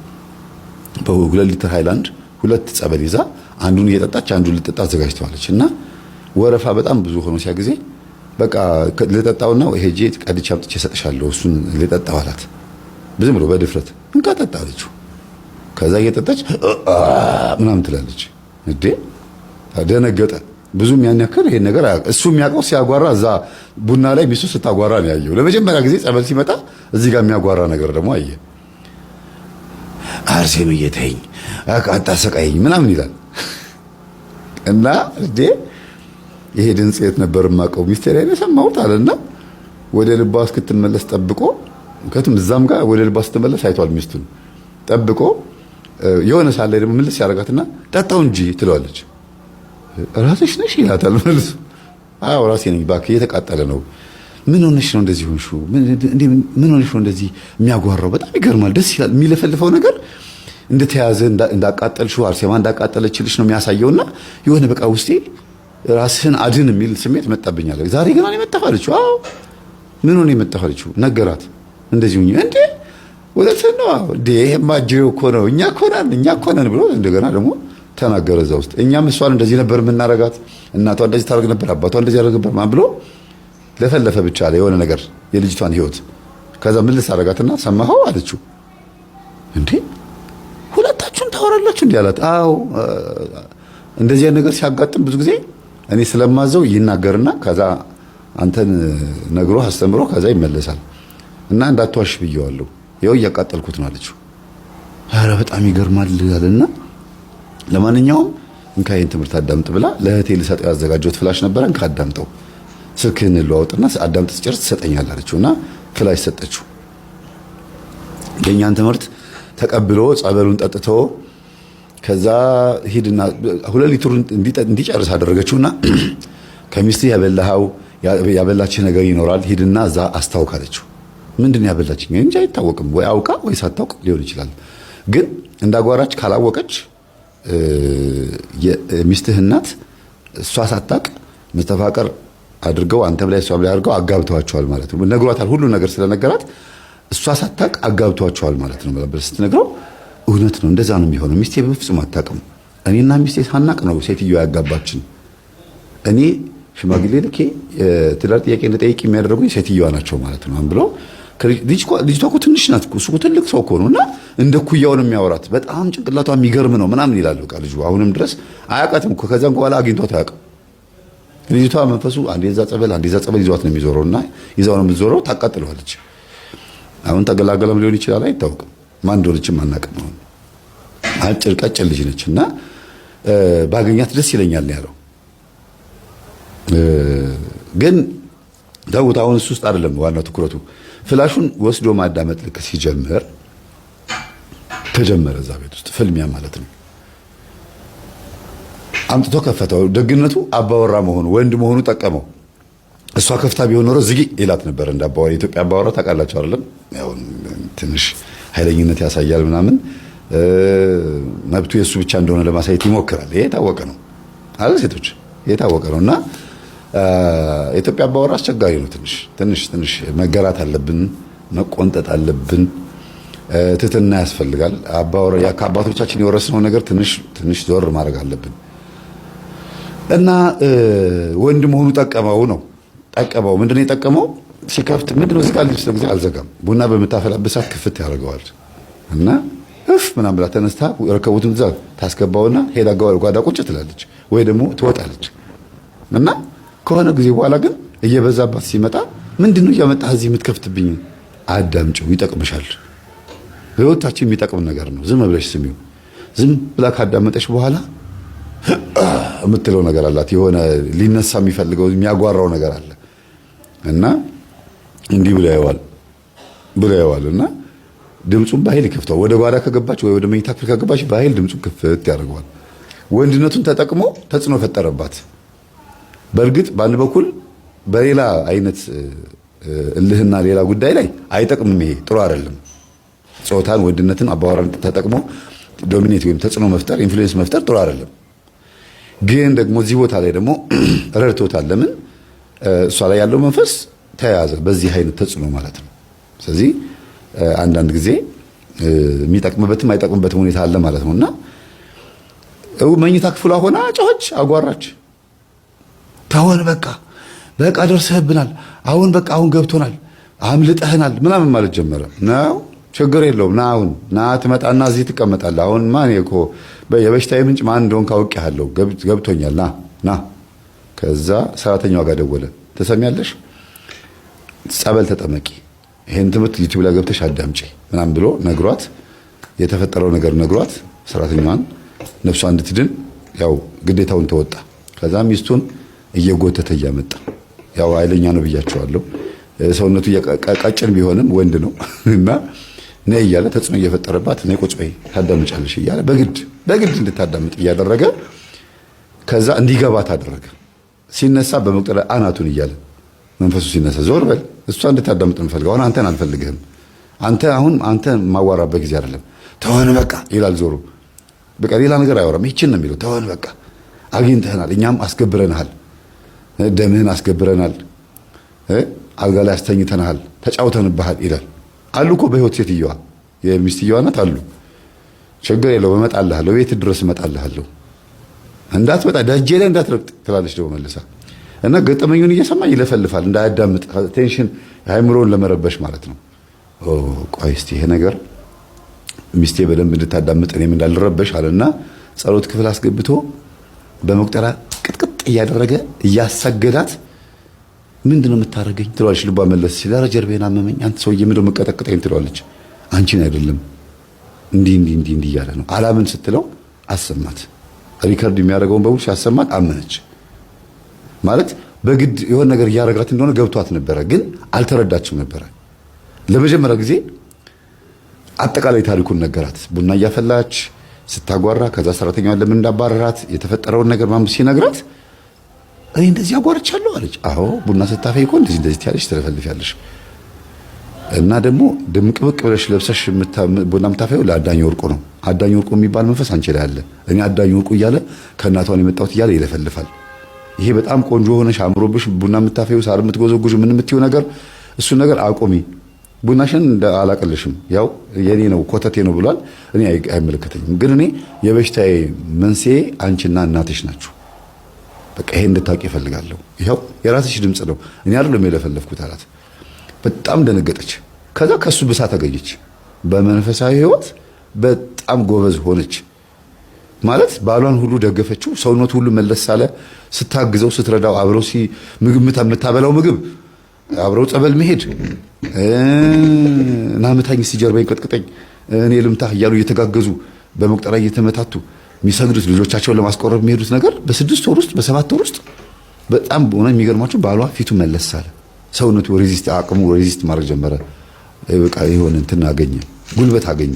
በ2 ሊትር ሃይላንድ 2 ጸበል ይዛ አንዱን እየጠጣች አንዱን ልጠጣ አዘጋጅተዋለች። እና ወረፋ በጣም ብዙ ሆኖ ሲያ ጊዜ በቃ ልጠጣውና ሄጄ ቀድቼ አምጥቼ እሰጥሻለሁ እሱን ልጠጣው አላት። ዝም ብሎ በድፍረት እንካ ጠጣ አለችው። ከዛ እየጠጣች ምናምን ትላለች። እንዴ ደነገጠ። ብዙም ያን ያክል ይሄን ነገር እሱ የሚያውቀው ሲያጓራ እዛ ቡና ላይ ሚስቱ ስታጓራ ነው ያየው። ለመጀመሪያ ጊዜ ጸበል ሲመጣ እዚህ ጋር የሚያጓራ ነገር ደግሞ አየ። አርሴም እየተኝ አታሰቃይኝ ምናምን ይላል። እና እንዴ ይሄ ድምፅ የት ነበር የማውቀው? ሚስቴ ላይ ነው የሰማሁት አለና ወደ ልቧ እስክትመለስ ጠብቆ ከቱም እዛም ጋር ወደ ልቧ ስትመለስ አይቷል ሚስቱን ጠብቆ የሆነ ሳለ ደግሞ ምልስ ያደርጋትና ጠጣው እንጂ ትለዋለች። ራስሽ ነሽ ይላታል መልሶ። አዎ ራሴ ነኝ እባክህ እየተቃጠለ ነው። ምን ሆነሽ ነው እንደዚህ ሆንሽው? ምን ሆነሽ ነው እንደዚህ የሚያጓራው? በጣም ይገርማል፣ ደስ ይላል። የሚለፈልፈው ነገር እንደተያዘ እንዳቃጠልሽው አርሴማ እንዳቃጠለችልሽ ነው የሚያሳየውና የሆነ በቃ ውስጤ ራስህን አድን የሚል ስሜት መጣብኛል። ዛሬ ግን እኔ መጣሁ አለችው። አዎ ምን ሆነ የመጣሁ አለችው። ነገራት። እንደዚህ ሁኚ እንዴ ወለተና እንዴ ማጅሬው እኮ ነው እኛ እኮ ነን ብሎ እንደገና ደግሞ ተናገረ እዛ ውስጥ። እኛም እሷን እንደዚህ ነበር የምናረጋት፣ እናቷ እንደዚህ ታደርግ ነበር፣ አባቷ እንደዚህ ያደርግ ነበር ማን ብሎ ለፈለፈ ብቻ አለ የሆነ ነገር የልጅቷን ህይወት። ከዛ ምን ልሳረጋትና ሰማኸው አለችው። እንዴ ሁለታችሁም ታወራላችሁ እንዴ አላት። አዎ እንደዚህ አይነት ነገር ሲያጋጥም ብዙ ጊዜ እኔ ስለማዘው ይናገርና ከዛ አንተን ነግሮ አስተምሮ ከዛ ይመለሳል እና እንዳትዋሽ ብየዋለሁ፣ ይኸው እያቃጠልኩት ነው አለችው። ኧረ በጣም ይገርማል አለና ለማንኛውም እንካይን ትምህርት አዳምጥ ብላ ለእህቴ ልሰጠው ያዘጋጀሁት ፍላሽ ነበረ። እንካ አዳምጠው፣ ስልክህን ለዋውጥና አዳምጥ ስጨርስ ትሰጠኛለህ አለችውና ፍላሽ ሰጠችው። የኛን ትምህርት ተቀብሎ ጸበሉን ጠጥቶ ከዛ ሂድና 2 ሊትር እንዲጨርስ አደረገችውና ከሚስት ያበላችህ ነገር ይኖራል ሂድና እዛ አስታውቅ አለችው። ምንድን ያበላችኝ እንጂ አይታወቅም፣ ወይ አውቃ ወይ ሳታውቅ ሊሆን ይችላል። ግን እንዳጓራች ካላወቀች የሚስትህ እናት እሷ ሳታውቅ መስተፋቀር አድርገው አንተም ላይ እሷም ላይ አድርገው አጋብተዋቸዋል ማለት ነው። ነግሯታል፣ ሁሉ ነገር ስለነገራት እሷ ሳታውቅ አጋብተዋቸዋል ማለት ነው ብላ ስትነግረው እውነት ነው እንደዛ ነው የሚሆነው። ሚስቴ በፍጹም አታውቅም፣ እኔና ሚስቴ ሳናቅ ነው ሴትዮዋ ያጋባችን። እኔ ሽማግሌ ልኬ ትዳር ጥያቄ እንደጠይቅ የሚያደርጉኝ ሴትዮዋ ናቸው ማለት ነው ብሎ ልጅቷ እኮ ትንሽ ናት እሱ ትልቅ ሰው እኮ ነውና እንደ ኩያው ነው የሚያወራት። በጣም ጭንቅላቷ የሚገርም ነው ምናምን ይላል። በቃ ልጁ አሁንም ድረስ አያውቃትም እኮ ከዛም በኋላ አግኝቷት አያውቅም። ልጅቷ መንፈሱ አንዴ እዛ ጸበል ይዟት ነው የሚዞረውና ይዛው ነው የምትዞረው። ታቃጥለዋለች። አሁን ተገላገለም ሊሆን ይችላል አይታወቅም። ማን እንደሆነችም አናውቅም። አሁን አጭር ቀጭን ልጅ ነችና ባገኛት ደስ ይለኛል ነው ያለው። ግን ዳውት አሁን እሱ ውስጥ አይደለም ዋናው ትኩረቱ። ፍላሹን ወስዶ ማዳመጥ ልክ ሲጀምር ተጀመረ እዛ ቤት ውስጥ ፍልሚያ ማለት ነው። አምጥቶ ከፈተው። ደግነቱ አባወራ መሆኑ ወንድ መሆኑ ጠቀመው። እሷ ከፍታ ቢሆን ኖሮ ዝጊ ይላት ነበር። እንደ አባወራ ኢትዮጵያ አባወራ ታውቃላችሁ አይደለም? ያው ትንሽ ኃይለኝነት ያሳያል ምናምን፣ መብቱ የሱ ብቻ እንደሆነ ለማሳየት ይሞክራል። ይሄ የታወቀ ነው አይደል? ሴቶች የታወቀ ነውና ኢትዮጵያ አባወራ አስቸጋሪ ነው። ትንሽ መገራት አለብን፣ መቆንጠጥ አለብን፣ ትህትና ያስፈልጋል። አባወራ ከአባቶቻችን የወረስነው ነገር ትንሽ ዞር ማድረግ አለብን እና ወንድ መሆኑ ጠቀመው ነው። ጠቀመው ምንድነው የጠቀመው? ሲከፍት ምንድነው እዚህ ጋር ልጅ ጊዜ አልዘጋም። ቡና በምታፈላበት ሰዓት ክፍት ያደርገዋል እና እፍ ምናምን ብላ ተነስታ ረከቡትን እዛ ታስገባውና ሄዳ ጓዳ ቁጭ ትላለች ወይ ደግሞ ትወጣለች እና ከሆነ ጊዜ በኋላ ግን እየበዛባት ሲመጣ ምንድነው እያመጣህ እዚህ የምትከፍትብኝ? አዳምጪው፣ ይጠቅምሻል። ህይወታችን የሚጠቅም ነገር ነው። ዝም ብለሽ ስሚው። ዝም ብላ ካዳመጠሽ በኋላ የምትለው ነገር አላት። የሆነ ሊነሳ የሚፈልገው የሚያጓራው ነገር አለ እና እንዲህ ብሎ ያየዋል እና ድምፁን በኃይል ይከፍተዋል። ወደ ጓዳ ከገባች ወይ ወደ መኝታ ክፍል ከገባች በኃይል ድምፁን ክፍት ያደርገዋል። ወንድነቱን ተጠቅሞ ተጽዕኖ ፈጠረባት። በእርግጥ በአንድ በኩል በሌላ አይነት እልህና ሌላ ጉዳይ ላይ አይጠቅምም። ይሄ ጥሩ አይደለም። ጾታን፣ ወንድነትን፣ አባወራን ተጠቅሞ ዶሚኔት ወይም ተጽዕኖ መፍጠር፣ ኢንፍሉዌንስ መፍጠር ጥሩ አይደለም። ግን ደግሞ እዚህ ቦታ ላይ ደግሞ ረድቶታል። ለምን? እሷ ላይ ያለው መንፈስ ተያያዘ በዚህ አይነት ተጽዕኖ ማለት ነው። ስለዚህ አንዳንድ ጊዜ የሚጠቅምበትም አይጠቅምበትም ሁኔታ አለ ማለት ነውና መኝታ ክፍሏ ሆና ጮኸች፣ አጓራች። ተወን በቃ ደርሰህብናል፣ አሁን ገብቶናል፣ አምልጠህናል ምናምን ማለት ጀመረ። ነው ችግር የለውም ና ትመጣና እዚህ ትቀመጣለህ። አሁን ማን እኮ የበሽታዬ ምንጭ ማን እንደሆንክ አውቄሃለሁ፣ ገብቶኛል፣ ና። ከዛ ሰራተኛዋ ጋር ደወለ። ትሰሚያለሽ፣ ጸበል ተጠመቂ፣ ይሄን ትምህርት ዩቲዩብ ላይ ገብተሽ አዳምጪ ምናምን ብሎ ነግሯት፣ የተፈጠረው ነገር ነግሯት፣ ሰራተኛዋን ነፍሷ እንድትድን ያው ግዴታውን ተወጣ። ከዛ ሚስቱን እየጎተተ እያመጣ ያው ኃይለኛ ነው ብያቸዋለሁ። ሰውነቱ ቀጭን ቢሆንም ወንድ ነው እና ነይ እያለ ተጽዕኖ እየፈጠረባት ነይ ቁጭ በይ ታዳምጫለሽ እያለ በግድ እንድታዳምጥ እያደረገ ከዛ እንዲገባት አደረገ። ሲነሳ በመቁጠሪያ አናቱን እያለ መንፈሱ ሲነሳ ዞር በል እሷ እንድታዳምጥ እንፈልገው አሁን አንተን አልፈልግህም አንተ ማዋራበት ጊዜ አይደለም ተወን በቃ ይላል ዞሮ በቃ ሌላ ነገር አያወራም ይችን ነው የሚለው ተወን በቃ አግኝተናል እኛም አስገብረናል ደምህን አስገብረናል አልጋ ላይ አስተኝተናል ተጫውተንብሃል ይላል አሉ እኮ በህይወት ሴትየዋ የሚስትየዋ ናት አሉ ችግር የለውም እመጣልሃለሁ ቤት ድረስ እመጣልሃለሁ እንዳትመጣ ደጄ ላይ እንዳትረግጥ ትላለች ደግሞ መልሳ እና ገጠመኙን እየሰማ ይለፈልፋል እንዳያዳምጥ ቴንሽን አይምሮን ለመረበሽ ማለት ነው ቆይ እስቲ ይሄ ነገር ሚስቴ በደንብ እንድታዳምጥ እኔም እንዳልረበሽ አለና ጸሎት ክፍል አስገብቶ በመቁጠሪያ ቅጥቅጥ እያደረገ እያሰገዳት ምንድነው የምታረገኝ ትላለች ልቧ መለስ ሲል ኧረ ጀርቤን አመመኝ አንተ ሰውዬ ምንድነው መቀጠቅጠኝ ትላለች አንቺን አይደለም እንዲህ እያለ ነው አላምን ስትለው አሰማት ሪከርድ የሚያደርገውን በሙሉ ሲያሰማት አመነች ማለት በግድ የሆነ ነገር እያረጋት እንደሆነ ገብቷት ነበረ ግን አልተረዳችም ነበረ ለመጀመሪያ ጊዜ አጠቃላይ ታሪኩን ነገራት ቡና እያፈላች ስታጓራ ከዛ ሰራተኛዋን ለምን እንዳባረራት የተፈጠረውን ነገር ማም ሲነግራት እኔ እንደዚህ አጓርቻለሁ አለች አዎ ቡና ስታፈይ እኮ እንደዚህ ትያለሽ ትለፈልፊያለሽ እና ደግሞ ድምቅብቅ ብለሽ ለብሰሽ ቡና የምታፈየው ለአዳኝ ወርቁ ነው አዳኝ ወርቁ የሚባል መንፈስ አንቺ ላይ አለ እኔ አዳኝ ወርቁ እያለ ከእናቷን የመጣሁት እያለ ይለፈልፋል ይሄ በጣም ቆንጆ ሆነሽ አምሮብሽ ቡና የምታፈየው ሳር የምትጎዘጉዥ ምን የምትይው ነገር እሱ ነገር አቆሚ ቡናሽን አላቀልሽም ያው የኔ ነው ኮተቴ ነው ብሏል እኔ አይመለከተኝም ግን እኔ የበሽታዬ መንስኤ አንቺና እናትሽ ናችሁ በቃ ይሄ እንድታውቂ እፈልጋለሁ ይሄው የራስሽ ድምጽ ነው እኔ አይደለም የለፈለፍኩት አላት በጣም ደነገጠች ከዛ ከሱ ብሳ ተገኘች በመንፈሳዊ ህይወት በጣም ጎበዝ ሆነች ማለት ባሏን ሁሉ ደገፈችው ሰውነቱ ሁሉ መለስ አለ ስታግዘው ስትረዳው አብረው ምግብ የምታበላው ምግብ አብረው ጸበል መሄድ ናምታኝ ሲጀርበኝ ቀጥቅጠኝ እኔ ልምታህ እያሉ እየተጋገዙ በመቁጠሪያ እየተመታቱ የሚሰግዱት ልጆቻቸውን ለማስቆረብ የሚሄዱት ነገር በ6 ወር ውስጥ በ7 ወር ውስጥ በጣም ሆነ የሚገርማቸው ባሏ ፊቱ መለስ አለ ሰውነቱ አቅሙ ሬዚስት ማድረግ ጀመረ በቃ ይሆን እንትን አገኘ ጉልበት አገኘ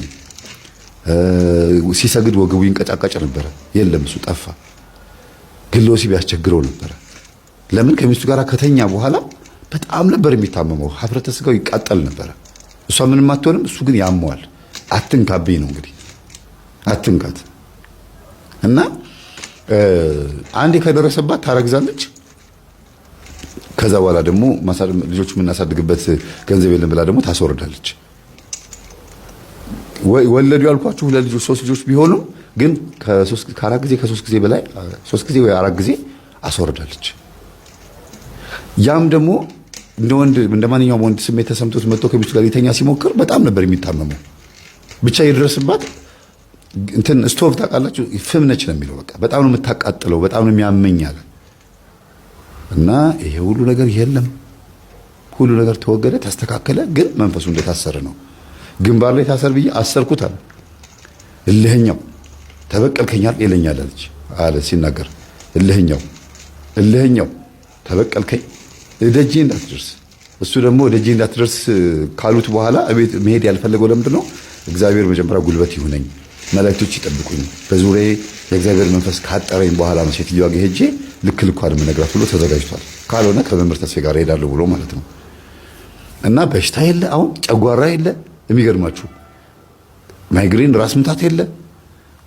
ሲሰግድ ወገቡ ይንቀጫቀጭ ነበር የለም እሱ ጠፋ ግሎሲ ቢያስቸግረው ነበር ለምን ከሚስቱ ጋር ከተኛ በኋላ በጣም ነበር የሚታመመው ሀፍረተ ስጋው ይቃጠል ነበር እሷ ምንም አትሆንም እሱ ግን ያመዋል አትንካብኝ ነው እንግዲህ አትንካት እና አንዴ ከደረሰባት ታረግዛለች ከዛ በኋላ ደግሞ ልጆቹ የምናሳድግበት ገንዘብ የለም ብላ ደግሞ ታስወርዳለች ወለዱ ያልኳችሁ 2 ልጆች 3 ልጆች ቢሆኑም ግን ከ4 ጊዜ ከ3 ጊዜ በላይ 3 ጊዜ ወይ 4 ጊዜ አስወርዳለች ያም ደግሞ እንደማንኛውም ወንድ ስሜት ተሰምቶት መጥቶ ከሚስቱ ጋር ሊተኛ ሲሞክር በጣም ነበር የሚታመመው ብቻ ይድረስባት እንትን ስቶቭ ታውቃላችሁ ፍም ነች ነው የሚለው በቃ በጣም ነው የምታቃጥለው በጣም ነው የሚያመኛል እና ይሄ ሁሉ ነገር የለም ሁሉ ነገር ተወገደ ተስተካከለ ግን መንፈሱ እንደታሰረ ነው ግንባር ላይ ታሰር ብዬ አሰርኩት አለ እልህኛው ተበቀልከኛል ይለኛል አለ ሲናገር እልህኛው ተበቀልከኝ ደጄ እንዳትደርስ እሱ ደግሞ ደጄ እንዳትደርስ ካሉት በኋላ እቤት መሄድ ያልፈለገው ለምንድነው እግዚአብሔር መጀመሪያ ጉልበት ይሁነኝ መላእክቶች ይጠብቁኝ በዙሪያዬ የእግዚአብሔር መንፈስ ካጠረኝ በኋላ ነው ሴትዮዋ ጋር ሄጄ ልክ አድርገናግራት ብሎ ተዘጋጅቷል ካልሆነ ከመምህር ተስፋዬ ጋር ሄዳለሁ ብሎ ማለት ነው እና በሽታ የለ አሁን ጨጓራ የለ የሚገርማችሁ ማይግሬን ራስ ምታት የለ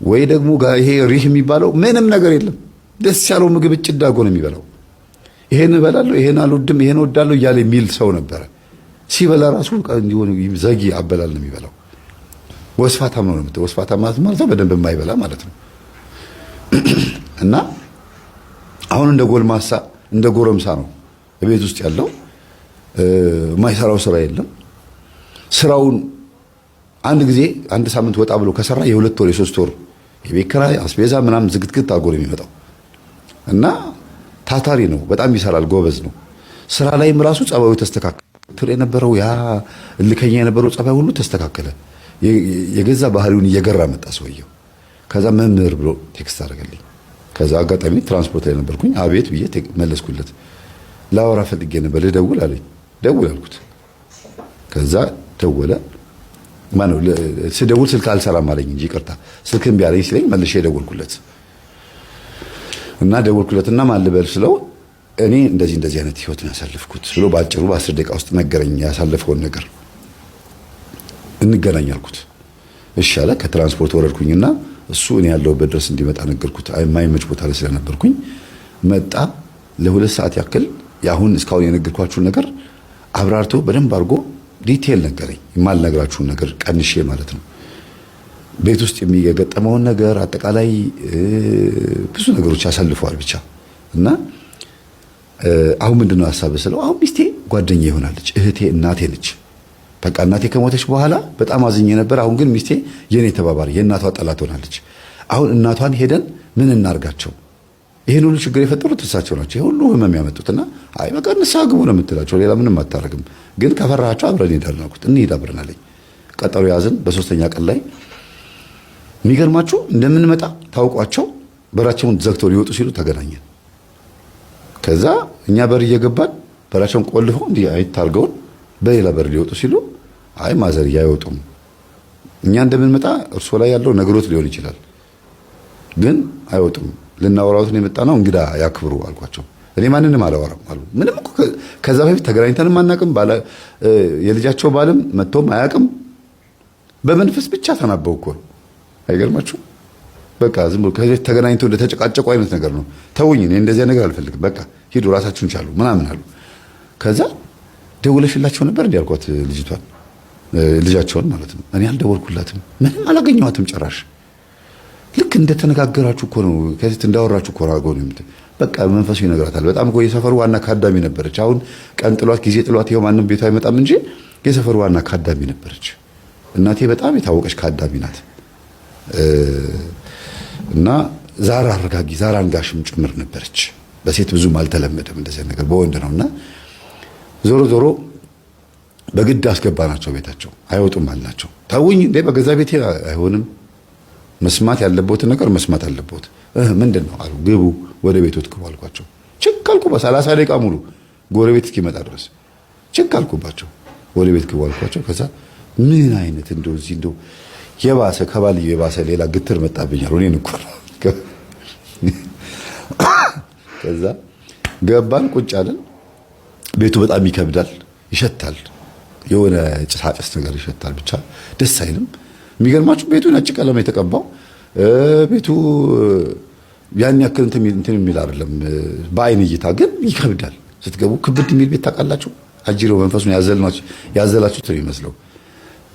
ወይ ደግሞ ይሄ ሪህ የሚባለው ምንም ነገር የለም ደስ ያለው ምግብ እጭድ አድርጎ ነው የሚበላው ይሄን እበላለሁ ይሄን አልወድም ይሄን እወዳለሁ እያለ የሚል ሰው ነበረ ሲበላ ራሱ እንዲሆን ዘጊ አበላል ነው የሚበላው ወስፋታም ነው ማለት ወስፋታም ማለት በደንብ የማይበላ ማለት ነው እና አሁን እንደ ጎልማሳ እንደ ጎረምሳ ነው በቤት ውስጥ ያለው ማይሰራው ስራ የለም ስራውን አንድ ጊዜ አንድ ሳምንት ወጣ ብሎ ከሰራ የ2 ወር የ3 ወር የቤት ኪራይ አስቤዛ ምናምን ዝግትግት አድርጎ ነው የሚመጣው እና ታታሪ ነው በጣም ይሰራል ጎበዝ ነው ስራ ላይም ራሱ ጸባዩ ተስተካከለ የነበረው ያ ልከኛ የነበረው ጸባዩ ሁሉ ተስተካከለ የገዛ ባህሪውን እየገራ መጣ ሰውየው ከዛ መምህር ብሎ ቴክስት አደረገልኝ ከዛ አጋጣሚ ትራንስፖርት ላይ ነበርኩኝ አቤት ብዬ መለስኩለት ላወራ ፈልጌ ነበር ልደውል አለኝ ደውል አልኩት ከዛ ደወለ ማነው ስደውል ስልክ አልሰራም አለኝ እንጂ ይቅርታ ስልክም ቢያለኝ ሲለኝ መልሼ ደወልኩለት እና ማን ልበል ስለው እኔ እንደዚህ አይነት ህይወት ነው ያሳለፍኩት ብሎ ባጭሩ በ10 ደቂቃ ውስጥ ነገረኝ ያሳለፈውን ነገር። እንገናኝ አልኩት። እሺ አለ። ከትራንስፖርት ወረድኩኝና እሱ እኔ ያለሁበት ድረስ እንዲመጣ ነገርኩት። የማይመች ቦታ ላይ ስለነበርኩኝ መጣ። ለ2 ሰዓት ያክል ያሁን እስካሁን የነገርኳችሁን ነገር አብራርቶ በደንብ አድርጎ ዲቴል ነገረኝ። የማልነግራችሁን ነገር ቀንሼ ማለት ነው። ቤት ውስጥ የሚገጠመውን ነገር አጠቃላይ ብዙ ነገሮች ያሳልፈዋል ብቻ እና አሁን ምንድነው ሐሳብ ስለው አሁን ሚስቴ ጓደኛ ይሆናለች፣ እህቴ፣ እናቴ ነች። በቃ እናቴ ከሞተች በኋላ በጣም አዝኜ ነበር። አሁን ግን ሚስቴ የኔ ተባባሪ የእናቷ ጠላት ሆናለች። አሁን እናቷን ሄደን ምን እናርጋቸው? ይሄን ሁሉ ችግር የፈጠሩት እሳቸው ናቸው። ይሄ ሁሉ ህመም ያመጡትና አይ በቃ ንስሐ ግቡ ነው የምትላቸው፣ ሌላ ምንም አታረግም። ግን ከፈራሃቸው አብረን እንሄዳለን አልኩት። እንሂድ አብረን አለኝ። ቀጠሮ ያዝን። በ3ኛ ቀን ላይ የሚገርማችሁ እንደምንመጣ ታውቋቸው በራቸውን ዘግተው ሊወጡ ሲሉ ተገናኘን። ከዛ እኛ በር እየገባን በራቸውን ቆልፈው እንዲህ አይታርገውን በሌላ በር ሊወጡ ሲሉ አይ ማዘር አይወጡም፣ እኛ እንደምንመጣ እርሶ ላይ ያለው ነግሮት ሊሆን ይችላል፣ ግን አይወጡም፣ ልናወራውት ነው የመጣ ነው፣ እንግዳ ያክብሩ አልኳቸው። እኔ ማንንም አላወራም አሉ። ምንም እኮ ከዛ በፊት ተገናኝተንም አናውቅም። የልጃቸው ባልም መጥቶም አያውቅም። በመንፈስ ብቻ ተናበው እኮ ነው። አይገርማችሁ? በቃ ዝም ብሎ ከዚህ ተገናኝተው እንደተጨቃጨቁ አይነት ነገር ነው። ተውኝ፣ እኔ እንደዚያ ነገር አልፈልግም፣ በቃ ሂዱ ራሳችሁን ቻሉ ምናምን አሉ። ከዛ ደውለሽላቸው ነበር እንዴ አልኳት፣ ልጅቷን ልጃቸውን ማለት ነው። እኔ አልደወልኩላትም፣ ምንም አላገኘኋትም ጭራሽ። ልክ እንደተነጋገራችሁ እኮ ነው፣ ከዚህ እንዳወራችሁ እኮ አድርገው ነው የምት በቃ መንፈሱ ይነግራታል። በጣም እኮ የሰፈሩ ዋና ካዳሚ ነበረች። አሁን ቀን ጥሏት ጊዜ ጥሏት ይኸው ማንም ቤቷ አይመጣም እንጂ የሰፈሩ ዋና ካዳሚ ነበረች። እናቴ በጣም የታወቀች ካዳሚ ናት። እና ዛራ አረጋጊ ዛራ አንጋሽም ጭምር ነበረች። በሴት ብዙም አልተለመደም እንደዚህ ነገር፣ በወንድ ነውና ዞሮ ዞሮ በግድ አስገባናቸው ቤታቸው። አይወጡም አልናቸው። ታውኝ እንዴ በገዛ ቤቴ አይሆንም፣ መስማት ያለበትን ነገር መስማት አለበት። ምንድነው አሉ። ግቡ፣ ወደ ቤቶት ግቡ አልኳቸው። ችክ አልኩ። በ30 ደቂቃ ሙሉ ጎረቤት እስኪመጣ ድረስ ችክ አልኩባቸው። ወደ ቤት ግቡ አልኳቸው። ከዛ ምን አይነት እንደዚህ እንደው የባሰ ከባልየው የባሰ ሌላ ግትር መጣብኛል። እኔን እኮ ከዛ ገባን፣ ቁጭ አለን። ቤቱ በጣም ይከብዳል፣ ይሸታል፣ የሆነ ጭሳጭስ ነገር ይሸታል። ብቻ ደስ አይልም። የሚገርማችሁ ቤቱ ነጭ ቀለም የተቀባው ቤቱ ያን ያክል እንትን የሚል አይደለም በአይን እይታ፣ ግን ይከብዳል። ስትገቡ ክብድ የሚል ቤት ታውቃላችሁ። አጅሮ መንፈሱን ያዘላችሁት ነው የሚመስለው።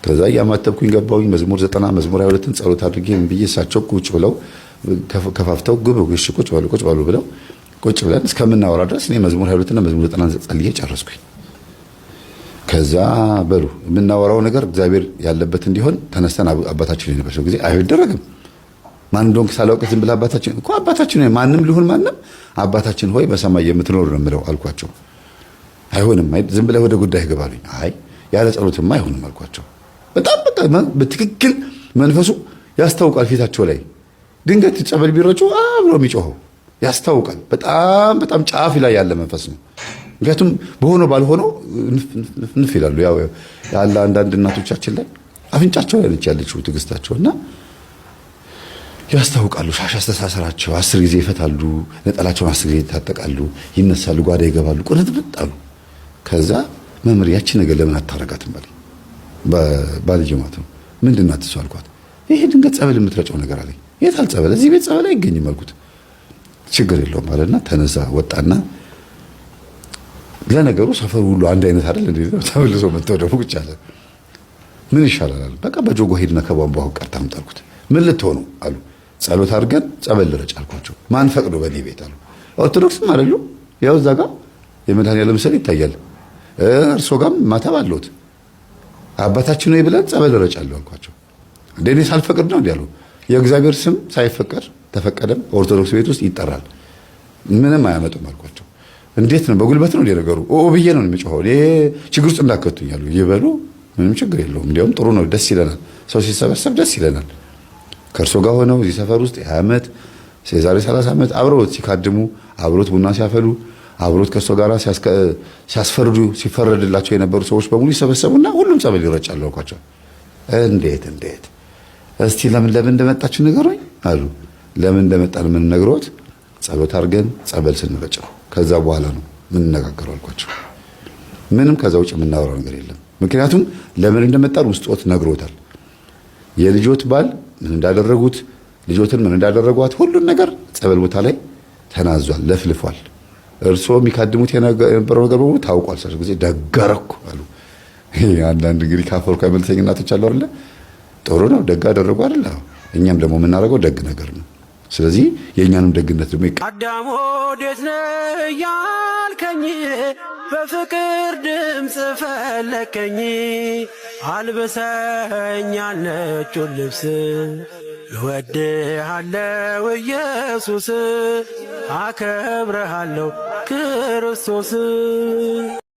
ከዛ ያማተብኩኝ ገባሁኝ። መዝሙር 90 መዝሙር 22ን ጸሎት አድርጌ ምን ብዬ እሳቸው ቁጭ ብለው ከፋፍተው ግቡ እሺ ቁጭ ባሉ ብለው ቁጭ ብለን እስከምናወራ ድረስ እኔ መዝሙር 22 እና መዝሙር 90 ጸልዬ ጨረስኩኝ። ከዛ በሉ የምናወራው ነገር እግዚአብሔር ያለበት እንዲሆን ተነስተን አባታችን የነበረው ጊዜ አይደረግም። ማን እንደሆንክ ሳላውቅ ዝም ብለህ አባታችን ሆይ ማንም ሊሆን ማንም አባታችን ሆይ በሰማይ የምትኖር ነው የምለው አልኳቸው። አይሆንም፣ ዝም ብለህ ወደ ጉዳይ ገባሉኝ። አይ ያለ ጸሎትማ አይሆንም አልኳቸው። በጣም በትክክል መንፈሱ ያስታውቃል። ፊታቸው ላይ ድንገት ጸበል ቢረጩ አብሮ የሚጮኸው ያስታውቃል። በጣም ጫፍ ላይ ያለ መንፈስ ነው። ምክንያቱም በሆነው ባልሆነው ንፍ ይላሉ። ያው ያለ አንዳንድ እናቶቻችን ላይ አፍንጫቸው ላይ ነች ያለችው ትዕግስታቸውና ያስታውቃሉ። ሻሽ አስተሳሰራቸው 10 ጊዜ ይፈታሉ። ነጠላቸውን 10 ጊዜ ይታጠቃሉ፣ ይነሳሉ፣ ጓዳ ይገባሉ፣ ቁርጥ ብጣሉ። ከዛ መምህር ያቺ ነገር ለምን አታረጋትም ባለኝ ባልየው ማለት ነው። ምንድን ናት እሱ አልኳት። ይሄ ድንገት ጸበል የምትረጨው ነገር አለኝ። የት አለ ጸበል? እዚህ ቤት ጸበል አይገኝም አልኩት። ችግር የለውም አለና ተነሳ ወጣና፣ ለነገሩ ሰፈሩ ሁሉ አንድ አይነት አይደል እንዴ? ተመልሶ መጥተው ደግሞ ቁጭ አለ። ምን ይሻላል? በቃ በጆጎ ሄድና ከቧንቧው ቀርታ አምጣልኩት። ምን ልትሆኑ አሉ። ጸሎት አድርገን ጸበል ልረጭ አልኳቸው። ማን ፈቅዶ በእኔ ቤት አሉ። ኦርቶዶክስም አይደሉ? ያው እዛ ጋር የመድኃኒዓለም ምስል ይታያል። እርሶ ጋርም ማተብ አለዎት። አባታችን ነው ብለን ጸበል እረጫለሁ አልኳቸው። እንደኔ ሳልፈቅድ ነው እንዲያሉ። የእግዚአብሔር ስም ሳይፈቀድ ተፈቀደም ኦርቶዶክስ ቤት ውስጥ ይጠራል። ምንም አያመጡም አልኳቸው። እንዴት ነው በጉልበት ነው እንደነገሩ ብዬ ነው የሚጮኸው። እኔ ችግር ውስጥ እንዳከቱኛሉ። ይበሉ፣ ምንም ችግር የለውም። እንዲያውም ጥሩ ነው፣ ደስ ይለናል። ሰው ሲሰበሰብ ደስ ይለናል። ከእርሶ ጋር ሆነው እዚህ ሰፈር ውስጥ 20 ዓመት የዛሬ 30 ዓመት አብረውት ሲካድሙ፣ አብሮት ቡና ሲያፈሉ፣ አብሮት ከእርሶ ጋር ሲያስፈርዱ ሲፈረድላቸው የነበሩ ሰዎች በሙሉ ይሰበሰቡና ሁሉም ጸበል ይረጫሉ አልኳቸው። እንዴት እስቲ ለምን እንደመጣችሁ ንገሩኝ አሉ። ለምን እንደመጣን ምን ነግሮት ጸሎት አድርገን ጸበል ስንረጭ ነው። ከዛ በኋላ ነው ምን ነጋገረው አልኳቸው። ምንም ከዛ ውጭ የምናወራው ነገር የለም። ምክንያቱም ለምን እንደመጣን ውስጦት ነግሮታል። የልጆት ባል ምን እንዳደረጉት፣ ልጆትን ምን እንዳደረጓት ሁሉን ነገር ጸበል ቦታ ላይ ተናዟል፣ ለፍልፏል። እርሶ የሚካድሙት የነበረው ነገር በሙሉ ታውቋል። ስለዚህ ጊዜ ደጋረኩ አሉ። አንዳንድ እንግዲህ ካፈሩ ከመልሰኝ እናቶች አሉ አይደል? ጥሩ ነው ደጋ አደረጉ አይደል? እኛም ደግሞ የምናደርገው ደግ ነገር ነው። ስለዚህ የእኛንም ደግነት ደግሞ አዳም ወዴት ነህ ያልከኝ በፍቅር ድምፅ ፈለከኝ አልብሰኝ ነጩን ልብስ እወድሃለሁ ኢየሱስ አከብረሃለሁ ክርስቶስ